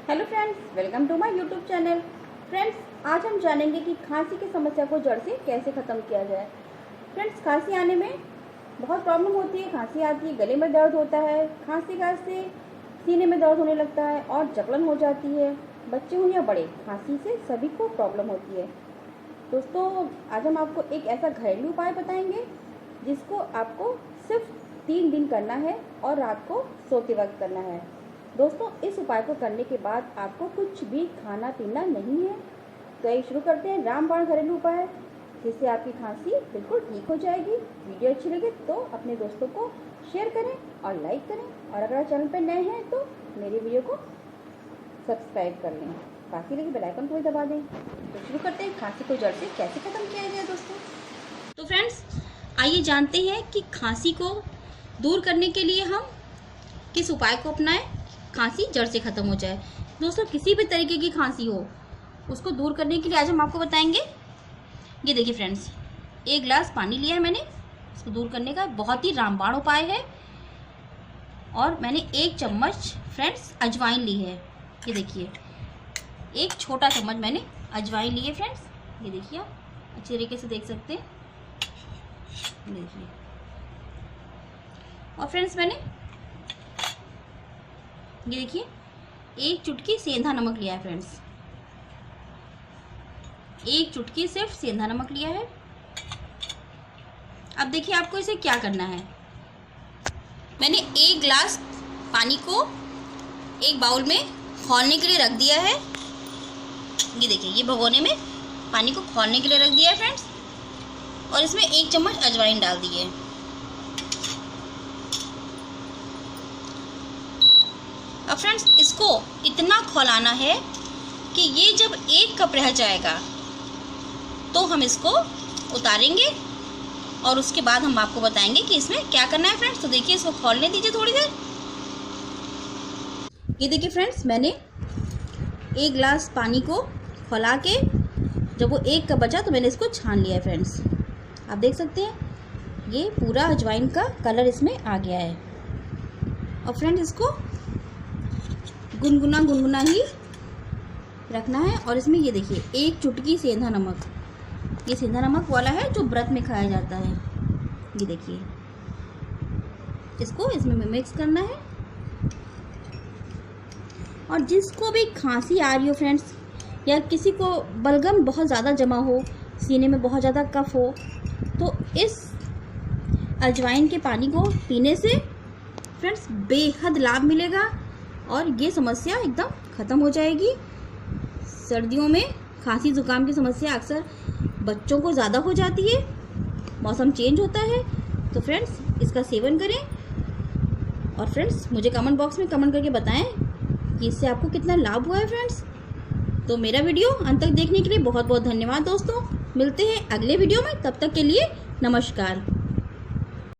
Hello friends, welcome to my YouTube channel. Friends, आज हम जानेंगे कि खांसी की समस्या को जड़ से कैसे ख़त्म किया जाए। फ्रेंड्स, खांसी आने में बहुत प्रॉब्लम होती है। खांसी आती है, गले में दर्द होता है, खांसी से सीने में दर्द होने लगता है और जकड़न हो जाती है। बच्चे हों या बड़े, खांसी से सभी को प्रॉब्लम होती है। दोस्तों, आज हम आपको एक ऐसा घरेलू उपाय बताएंगे जिसको आपको सिर्फ 3 दिन करना है और रात को सोते वक्त करना है। दोस्तों, इस उपाय को करने के बाद आपको कुछ भी खाना पीना नहीं है। तो ये शुरू करते हैं रामबाण घरेलू उपाय, जिससे आपकी खांसी बिल्कुल ठीक हो जाएगी। वीडियो अच्छी लगे तो अपने दोस्तों को शेयर करें और लाइक करें, और अगर चैनल पर नए हैं तो मेरे वीडियो को सब्सक्राइब कर लें, साथ ही लगे बेल आइकन को भी दबा दें। तो शुरू करते हैं खांसी को जड़ से कैसे ख़त्म किया जाए। दोस्तों, तो फ्रेंड्स, आइए जानते हैं कि खांसी को दूर करने के लिए हम किस उपाय को अपनाएं, खांसी जड़ से ख़त्म हो जाए। दोस्तों, किसी भी तरीके की खांसी हो, उसको दूर करने के लिए आज हम आपको बताएंगे। ये देखिए फ्रेंड्स, 1 गिलास पानी लिया है मैंने, इसको दूर करने का बहुत ही रामबाण उपाय है। और मैंने 1 चम्मच फ्रेंड्स अजवाइन ली है। ये देखिए, 1 छोटा चम्मच मैंने अजवाइन ली है फ्रेंड्स। ये देखिए, आप अच्छी तरीके से देख सकते हैं। देखिए, और फ्रेंड्स मैंने ये देखिए 1 चुटकी सेंधा नमक लिया है फ्रेंड्स। 1 चुटकी सिर्फ सेंधा नमक लिया है। अब देखिए आपको इसे क्या करना है। मैंने 1 गिलास पानी को एक बाउल में खौलने के लिए रख दिया है। ये देखिए, ये भगोने में पानी को खौलने के लिए रख दिया है फ्रेंड्स, और इसमें 1 चम्मच अजवाइन डाल दी है। अब फ्रेंड्स, इसको इतना खौलाना है कि ये जब 1 कप रह जाएगा तो हम इसको उतारेंगे, और उसके बाद हम आपको बताएंगे कि इसमें क्या करना है फ्रेंड्स। तो देखिए, इसको खौलने दीजिए थोड़ी देर। ये देखिए फ्रेंड्स, मैंने 1 गिलास पानी को खौला के जब वो 1 कप बचा तो मैंने इसको छान लिया है फ्रेंड्स। आप देख सकते हैं, ये पूरा अजवाइन का कलर इसमें आ गया है। और फ्रेंड्स, इसको गुनगुना ही रखना है। और इसमें ये देखिए 1 चुटकी सेंधा नमक, ये सेंधा नमक वाला है जो व्रत में खाया जाता है। ये देखिए, इसको इसमें मिक्स करना है। और जिसको भी खांसी आ रही हो फ्रेंड्स, या किसी को बलगम बहुत ज़्यादा जमा हो, सीने में बहुत ज़्यादा कफ हो, तो इस अजवाइन के पानी को पीने से फ्रेंड्स बेहद लाभ मिलेगा और ये समस्या एकदम ख़त्म हो जाएगी। सर्दियों में खांसी ज़ुकाम की समस्या अक्सर बच्चों को ज़्यादा हो जाती है, मौसम चेंज होता है। तो फ्रेंड्स, इसका सेवन करें, और फ्रेंड्स मुझे कमेंट बॉक्स में कमेंट करके बताएं कि इससे आपको कितना लाभ हुआ है फ्रेंड्स। तो मेरा वीडियो अंत तक देखने के लिए बहुत बहुत धन्यवाद दोस्तों। मिलते हैं अगले वीडियो में, तब तक के लिए नमस्कार।